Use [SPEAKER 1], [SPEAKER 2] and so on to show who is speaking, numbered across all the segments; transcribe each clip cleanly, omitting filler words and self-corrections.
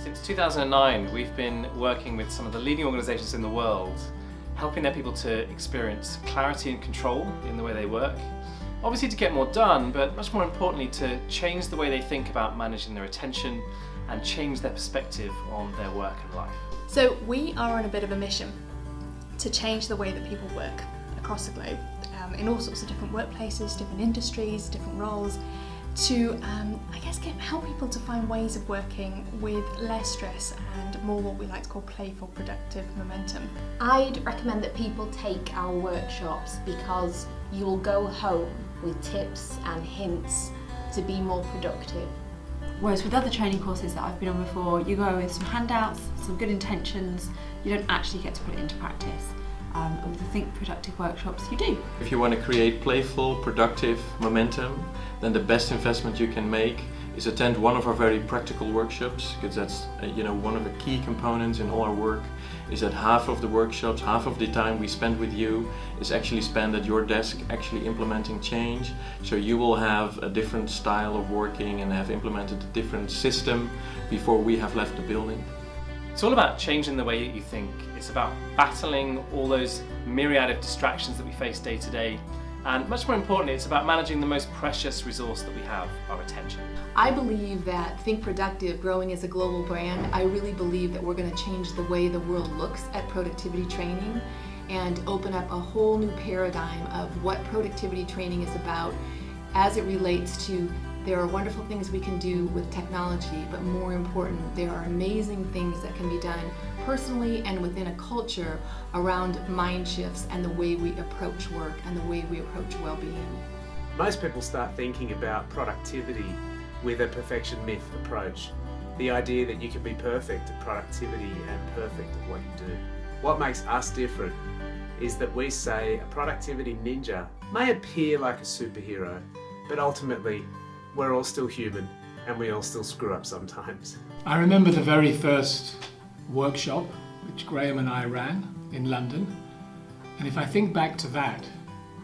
[SPEAKER 1] Since 2009, we've been working with some of the leading organisations in the world, helping their people to experience clarity and control in the way they work. Obviously to get more done, but much more importantly to change the way they think about managing their attention and change their perspective on their work and life.
[SPEAKER 2] So we are on a bit of a mission to change the way that people work across the globe, in all sorts of different workplaces, different industries, different roles, to help people to find ways of working with less stress and more what we like to call playful, productive momentum.
[SPEAKER 3] I'd recommend that people take our workshops because you will go home with tips and hints to be more productive.
[SPEAKER 4] Whereas with other training courses that I've been on before, you go with some handouts, some good intentions, you don't actually get to put it into practice. And with the Think Productive workshops, you do.
[SPEAKER 5] If you want to create playful, productive momentum, then the best investment you can make is attend one of our very practical workshops, because that's one of the key components in all our work is that half of the workshops, half of the time we spend with you is actually spent at your desk actually implementing change. So you will have a different style of working and have implemented a different system before we have left the building.
[SPEAKER 1] It's all about changing the way that you think. It's about battling all those myriad of distractions that we face day to day. And much more importantly, it's about managing the most precious resource that we have, our attention.
[SPEAKER 6] I believe that Think Productive, growing as a global brand, I really believe that we're going to change the way the world looks at productivity training and open up a whole new paradigm of what productivity training is about as it relates to there are wonderful things we can do with technology, but more important, there are amazing things that can be done personally and within a culture around mind shifts and the way we approach work and the way we approach well-being.
[SPEAKER 7] Most people start thinking about productivity with a perfection myth approach. The idea that you can be perfect at productivity and perfect at what you do. What makes us different is that we say a productivity ninja may appear like a superhero, but ultimately we're all still human and we all still screw up sometimes.
[SPEAKER 8] I remember the very first workshop which Graham and I ran in London, and if I think back to that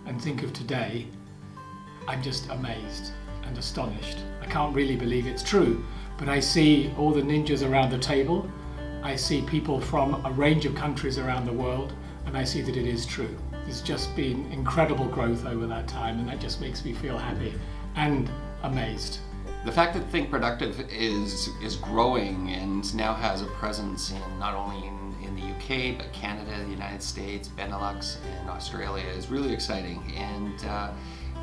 [SPEAKER 8] and think of today, I'm just amazed and astonished. I can't really believe it's true, but I see all the ninjas around the table, I see people from a range of countries around the world, and I see that it is true. There's just been incredible growth over that time, and that just makes me feel happy and amazed.
[SPEAKER 9] The fact that Think Productive is growing and now has a presence in not only in the UK, but Canada, the United States, Benelux, and Australia is really exciting. And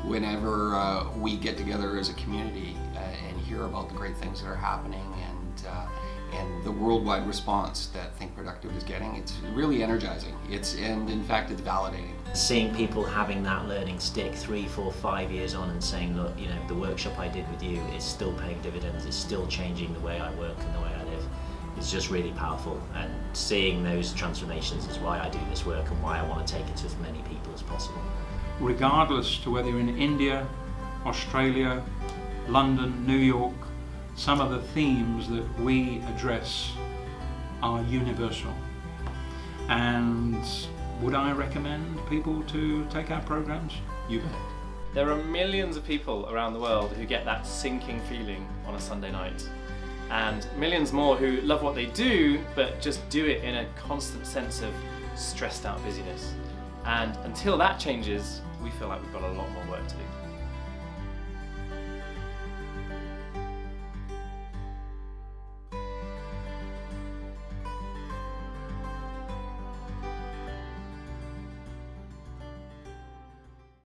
[SPEAKER 9] whenever we get together as a community and hear about the great things that are happening and the worldwide response that Think Productive is getting, it's really energizing. And in fact, it's validating.
[SPEAKER 10] Seeing people having that learning stick 3, 4, 5 years on and saying, look, the workshop I did with you is still paying dividends, is still changing the way I work and the way I live, is just really powerful. And seeing those transformations is why I do this work and why I want to take it to as many people as possible.
[SPEAKER 11] Regardless to whether you're in India, Australia, London, New York, some of the themes that we address are universal. And would I recommend people to take our programs? You bet.
[SPEAKER 1] There are millions of people around the world who get that sinking feeling on a Sunday night. And millions more who love what they do, but just do it in a constant sense of stressed out busyness. And until that changes, we feel like we've got a lot more work to do.